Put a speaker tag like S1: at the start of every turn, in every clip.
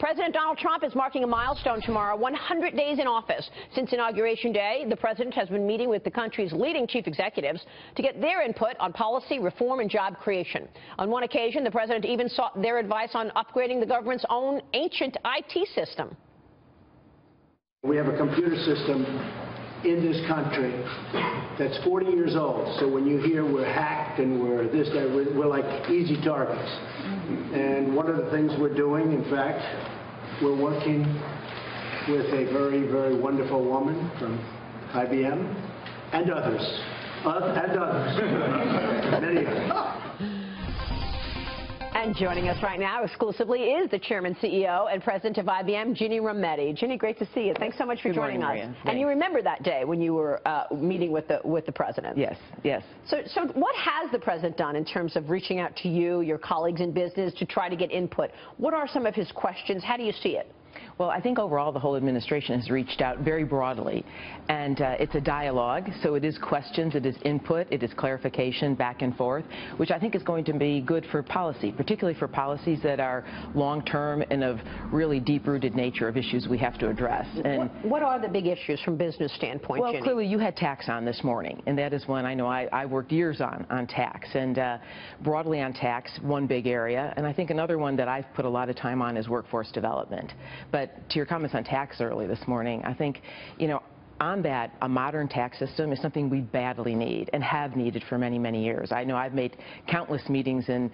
S1: President Donald Trump is marking a milestone tomorrow, 100 days in office. Since Inauguration Day, the president has been meeting with the country's leading chief executives to get their input on policy, reform, and job creation. On one occasion, the president even sought their advice on upgrading the government's own ancient IT system.
S2: We have a computer system in this country that's 40 years old. So when you hear we're hacked and we're this, that, we're like easy targets. And one of the things we're doing, in fact, we're working with a very, very wonderful woman from IBM and others. Many others.
S1: And joining us right now exclusively is the Chairman, CEO, and President of IBM, Ginni Rometty. Ginni, great to see you. Thanks so much for joining us.
S3: Maria.
S1: And you remember that day when you were meeting with the president?
S3: Yes, yes.
S1: So what has the president done in terms of reaching out to you, your colleagues in business, to try to get input? What are some of his questions? How do you see it?
S3: Well, I think overall the whole administration has reached out very broadly, and it's a dialogue, so it is questions, it is input, it is clarification back and forth, which I think is going to be good for policy, particularly for policies that are long-term and of really deep-rooted nature of issues we have to address. And
S1: what are the big issues from business standpoint,
S3: Well,
S1: Ginni?
S3: Clearly you had tax on this morning, and that is one I know I worked years on tax, and broadly on tax, one big area, and I think another one that I've put a lot of time on is workforce development. But to your comments on tax early this morning, I think, on that, a modern tax system is something we badly need and have needed for many, many years. I know I've made countless meetings in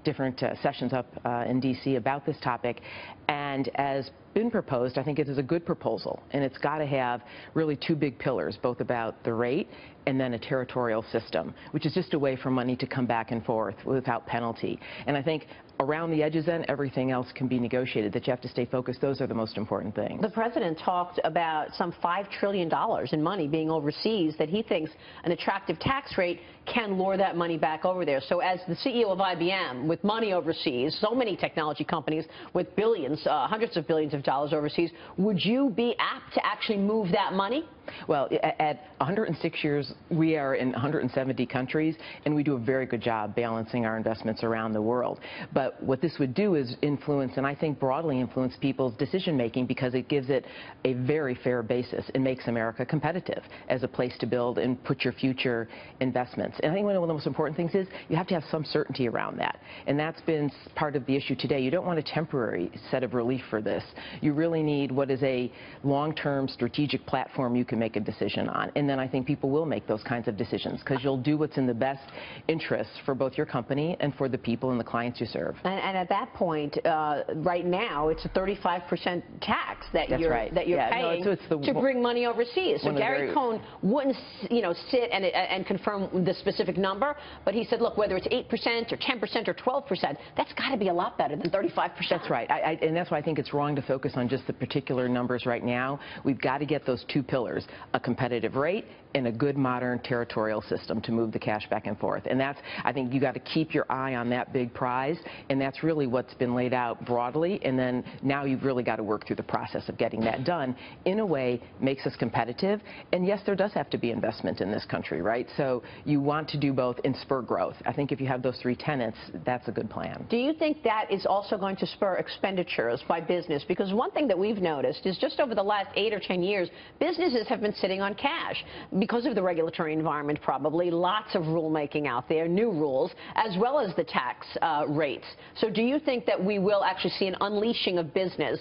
S3: different sessions up in D.C. about this topic, and as been proposed, I think it is a good proposal, and it's got to have really two big pillars, both about the rate and then a territorial system, which is just a way for money to come back and forth without penalty. And I think around the edges then, everything else can be negotiated, that you have to stay focused. Those are the most important things.
S1: The president talked about some $5 trillion in money being overseas, that he thinks an attractive tax rate can lure that money back over there. So as the CEO of IBM, with money overseas, so many technology companies with billions, hundreds of billions of dollars overseas, would you be apt to actually move that money?
S3: Well, at 106 years, we are in 170 countries, and we do a very good job balancing our investments around the world. But what this would do is influence, and I think broadly influence, people's decision-making, because it gives it a very fair basis and makes America competitive as a place to build and put your future investments. And I think one of the most important things is you have to have some certainty around that. And that's been part of the issue today. You don't want a temporary set of relief for this. You really need what is a long-term strategic platform you can make a decision on. And then I think people will make those kinds of decisions, because you'll do what's in the best interests for both your company and for the people and the clients you serve.
S1: And at that point, right now, it's a 35% tax that you're paying to bring money overseas. So Gary Cohn wouldn't, sit and confirm the specific number, but he said, look, whether it's 8% or 10% or 12%, that's got to be a lot better than 35%.
S3: That's right. And that's why I think it's wrong to focus on just the particular numbers right now. We've got to get those two pillars, a competitive rate and a good modern territorial system to move the cash back and forth. And that's, I think you got to keep your eye on that big prize, and that's really what's been laid out broadly. And then now you've really got to work through the process of getting that done in a way makes us competitive. And yes, there does have to be investment in this country, right? So you want to do both and spur growth. I think if you have those three tenets, that's a good plan.
S1: Do you think that is also going to spur expenditures by business? Because one thing that we've noticed is just over the last 8 or 10 years, businesses have been sitting on cash because of the regulatory environment, probably. Lots of rulemaking out there, new rules, as well as the tax rates. So do you think that we will actually see an unleashing of business?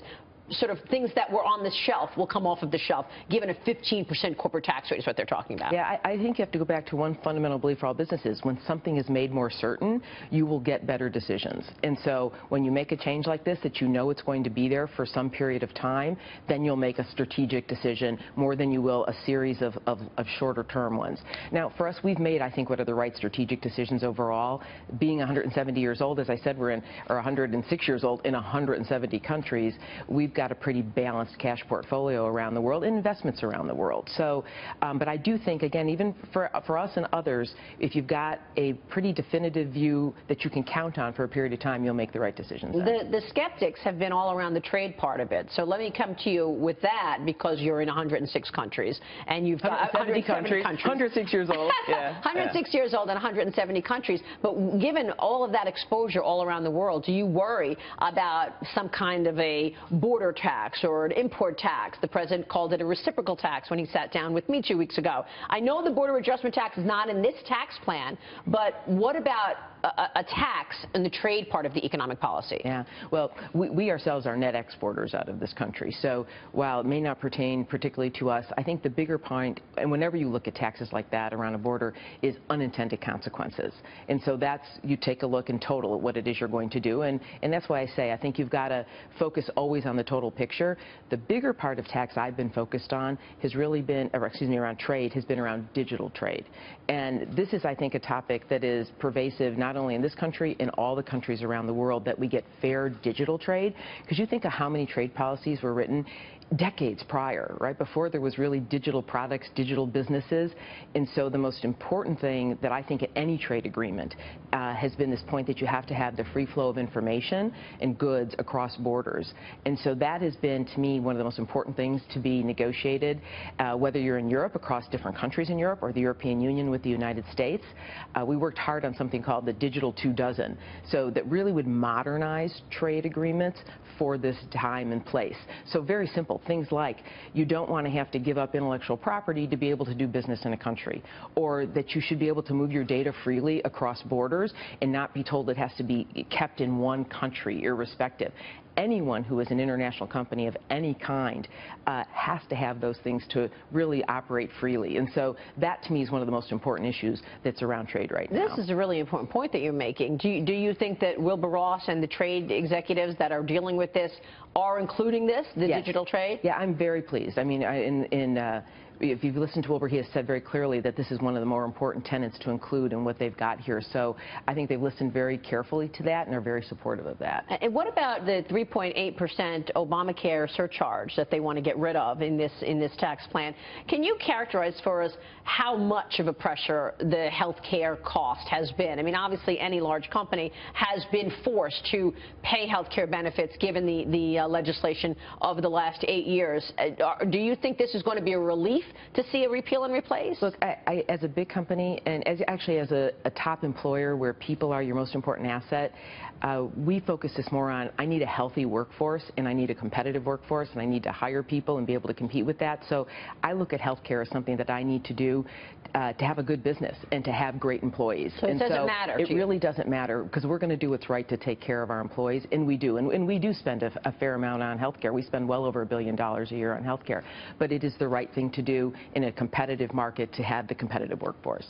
S1: Sort of things that were on the shelf will come off of the shelf, given a 15% corporate tax rate is what they're talking about.
S3: Yeah, I think you have to go back to one fundamental belief for all businesses. When something is made more certain, you will get better decisions. And so when you make a change like this, that you know it's going to be there for some period of time, then you'll make a strategic decision more than you will a series of shorter term ones. Now, for us, we've made, I think, what are the right strategic decisions overall. Being 170 years old, as I said, we're in, or 106 years old in 170 countries, we've we've got a pretty balanced cash portfolio around the world and investments around the world. So, but I do think, again, even for us and others, if you've got a pretty definitive view that you can count on for a period of time, you'll make the right decisions.
S1: The skeptics have been all around the trade part of it. So let me come to you with that, because you're in 106 countries and you've got
S3: 170 countries. 106 years old. Yeah.
S1: 106 years old and 170 countries. But given all of that exposure all around the world, do you worry about some kind of a border tax or an import tax? The president called it a reciprocal tax when he sat down with me 2 weeks ago. I know the border adjustment tax is not in this tax plan, but what about a tax in the trade part of the economic policy?
S3: Yeah, well, we ourselves are net exporters out of this country. So while it may not pertain particularly to us, I think the bigger point, and whenever you look at taxes like that around a border, is unintended consequences. And so that's, you take a look in total at what it is you're going to do. And that's why I say I think you've got to focus always on the total picture. The bigger part of tax I've been focused on has really been, or excuse me, around trade, has been around digital trade. And this is, I think, a topic that is pervasive not only in this country, in all the countries around the world, that we get fair digital trade. Because you think of how many trade policies were written decades prior, right before there was really digital products, digital businesses. And so the most important thing that I think at any trade agreement has been this point that you have to have the free flow of information and goods across borders. And so that has been, to me, one of the most important things to be negotiated, whether you're in Europe, across different countries in Europe, or the European Union with the United States. We worked hard on something called the Digital 2 Dozen, so that really would modernize trade agreements for this time and place. So very simple. Things like you don't want to have to give up intellectual property to be able to do business in a country, or that you should be able to move your data freely across borders and not be told it has to be kept in one country irrespective. Anyone who is an international company of any kind has to have those things to really operate freely. And so that, to me, is one of the most important issues that's around trade right now.
S1: This is a really important point that you're making. Do you think that Wilbur Ross and the trade executives that are dealing with this are including this, the
S3: Yes.
S1: digital trade?
S3: Yeah, I'm very pleased. I mean, if you've listened to Wilbur, he has said very clearly that this is one of the more important tenets to include in what they've got here. So I think they've listened very carefully to that and are very supportive of that.
S1: And what about the 3.8% Obamacare surcharge that they want to get rid of in this tax plan? Can you characterize for us how much of a pressure the health care cost has been? I mean, obviously, any large company has been forced to pay health care benefits given the legislation of the last 8 years. Do you think this is going to be a relief to see a repeal and replace?
S3: Look, as a big company, and actually as a top employer where people are your most important asset, we focus this more on, I need a healthy workforce, and I need a competitive workforce, and I need to hire people and be able to compete with that. So I look at healthcare as something that I need to do to have a good business and to have great employees.
S1: So it doesn't matter to you?
S3: It really doesn't matter, because we're going to do what's right to take care of our employees, and we do. And we do spend a fair amount on healthcare. We spend well over $1 billion a year on healthcare. But it is the right thing to do in a competitive market to have the competitive workforce.